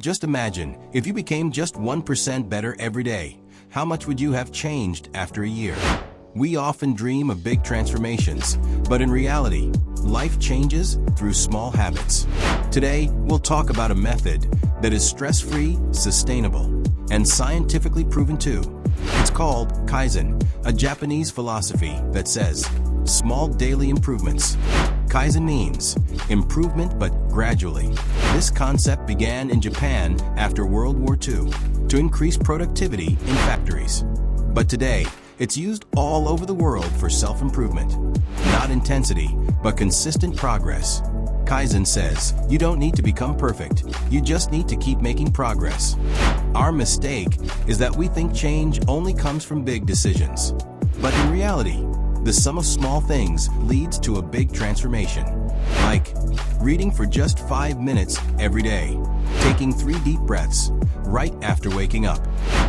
Just imagine, if you became just 1% better every day, how much would you have changed after a year? We often dream of big transformations, but in reality, life changes through small habits. Today, we'll talk about a method that is stress-free, sustainable, and scientifically proven too. It's called Kaizen, a Japanese philosophy that says, small daily improvements. Kaizen means improvement but gradually. This concept began in Japan after World War II to increase productivity in factories. But today, it's used all over the world for self-improvement. Not intensity, but consistent progress. Kaizen says, you don't need to become perfect, you just need to keep making progress. Our mistake is that we think change only comes from big decisions. But in reality, the sum of small things leads to a big transformation. Like reading for just 5 minutes every day, taking 3 deep breaths right after waking up,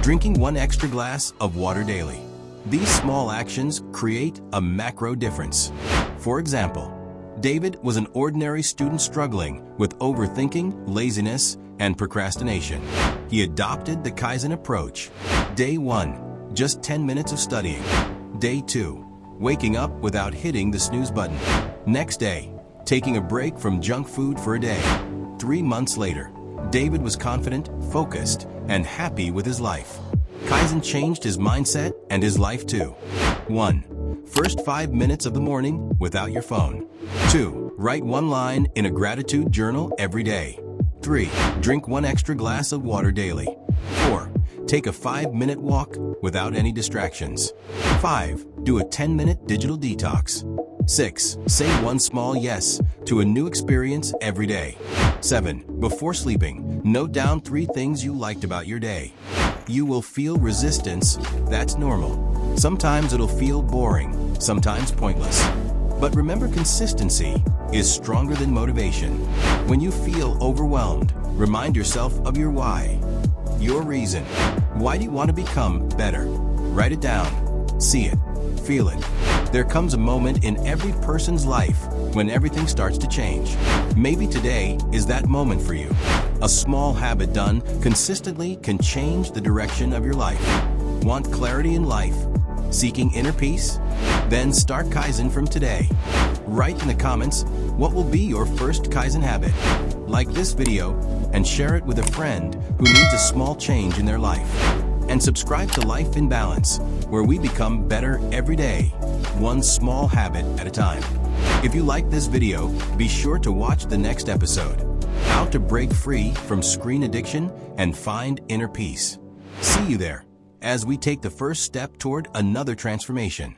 drinking 1 extra glass of water daily. These small actions create a macro difference. For example, David was an ordinary student struggling with overthinking, laziness, and procrastination. He adopted the Kaizen approach. Day 1, just 10 minutes of studying. Day 2, waking up without hitting the snooze button. Next day, taking a break from junk food for a day. 3 months later, David was confident, focused, and happy with his life. Kaizen changed his mindset and his life too. 1. First 5 minutes of the morning without your phone. 2. Write 1 line in a gratitude journal every day. 3. Drink 1 extra glass of water daily. 4. Take a 5-minute walk without any distractions. 5. Do a 10-minute digital detox. 6. Say 1 small yes to a new experience every day. 7. Before sleeping, note down 3 things you liked about your day. You will feel resistance, that's normal. Sometimes it'll feel boring, sometimes pointless. But remember, consistency is stronger than motivation. When you feel overwhelmed, remind yourself of your why. Your reason. Why do you want to become better? Write it down. See it. Feel it. There comes a moment in every person's life when everything starts to change. Maybe today is that moment for you. A small habit done consistently can change the direction of your life. Want clarity in life? Seeking inner peace? Then start Kaizen from today. Write in the comments what will be your first Kaizen habit. Like this video and share it with a friend who needs a small change in their life. And subscribe to Life in Balance, where we become better every day, 1 small habit at a time. If you like this video, be sure to watch the next episode. How to break free from screen addiction and find inner peace. See you there as we take the first step toward another transformation.